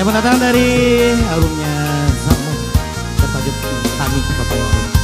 Selamat datang dari albumnya Zamu bertajuk Kami Bapak Waru.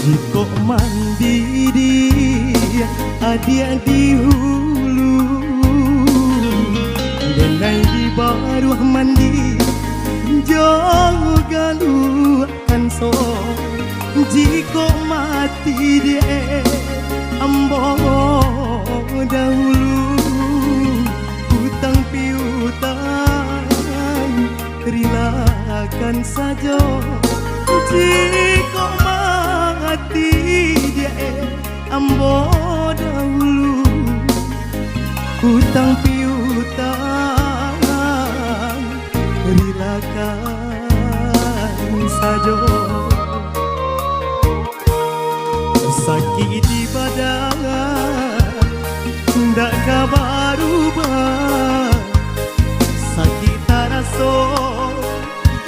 Jika mandi dia adia di hulu, denai di baru mandi jauh galukan so. Jika mati dia ambo dahulu, hutang piutang relakan saja. Jika mati dia ambo dahulu, hutang piutang relakan saja. Sakit di badan ndak kabar ubah, sakit taraso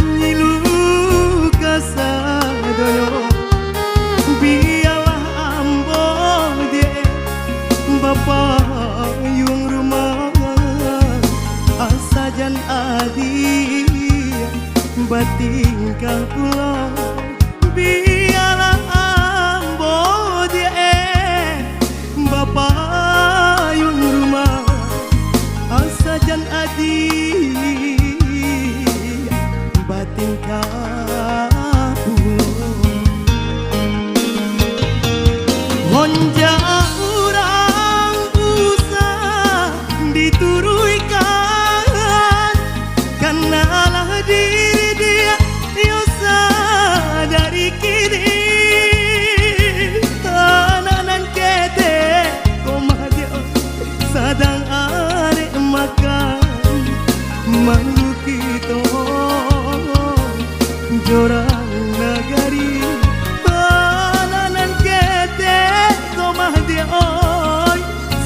ngilu kasadoyo. Biarlah ambo dia bapak yung rumah, asajan adi batingkah pulang. Biarlah ambo dia bapak yung rumah, asajan adi batingkah honja urang usah dituruikan, kenalah diri dia yosa dari kini. Tananan kete komah dia sadang arek makan malu kita jorang nagari.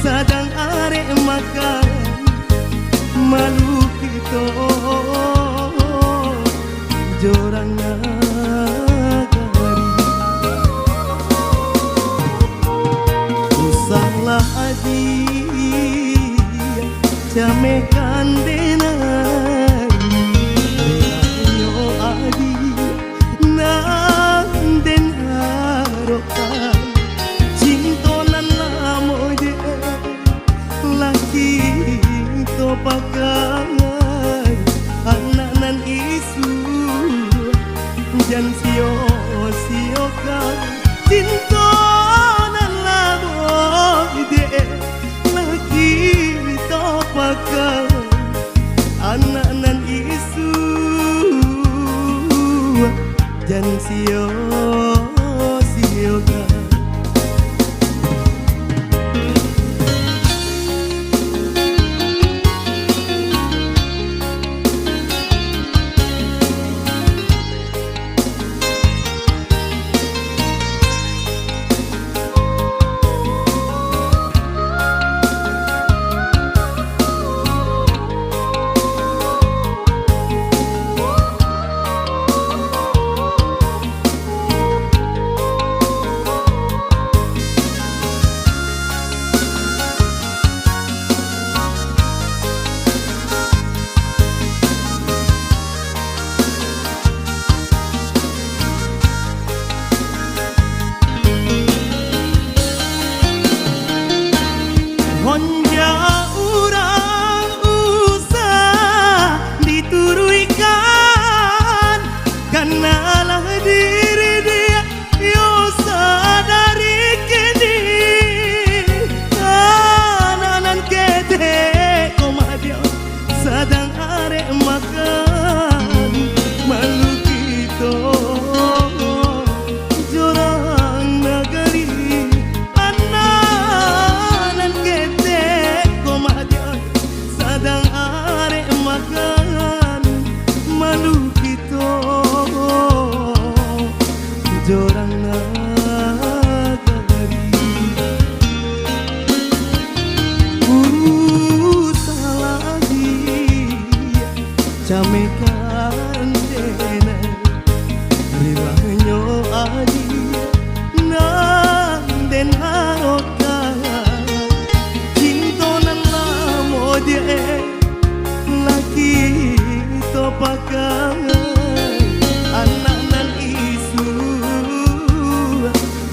Sadang arek makan malu kita jorang nagari. Usahlah adi jamekan denai, yo adi nang den harokan. Laki to pakai anak nan isu jan sio-siokan cinta nan labo de laki to pakai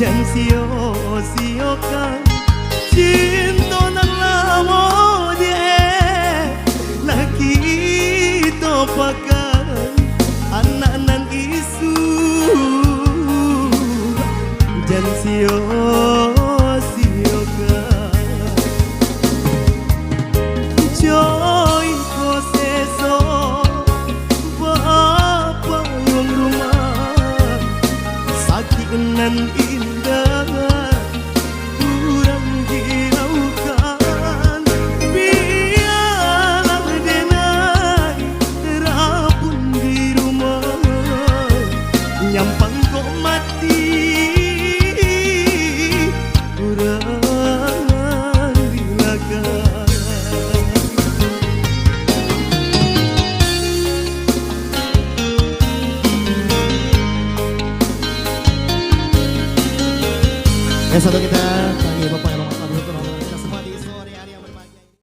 jan sio-siokan cinta nan lamo die lagi to pakai anak nan isu jan sio-siokan joy ko seso bapa yung rumah sakit nan indah kurang hiraukan biarlah denai terapun di rumah nyampang kok mati kurang dilakan. Satu kita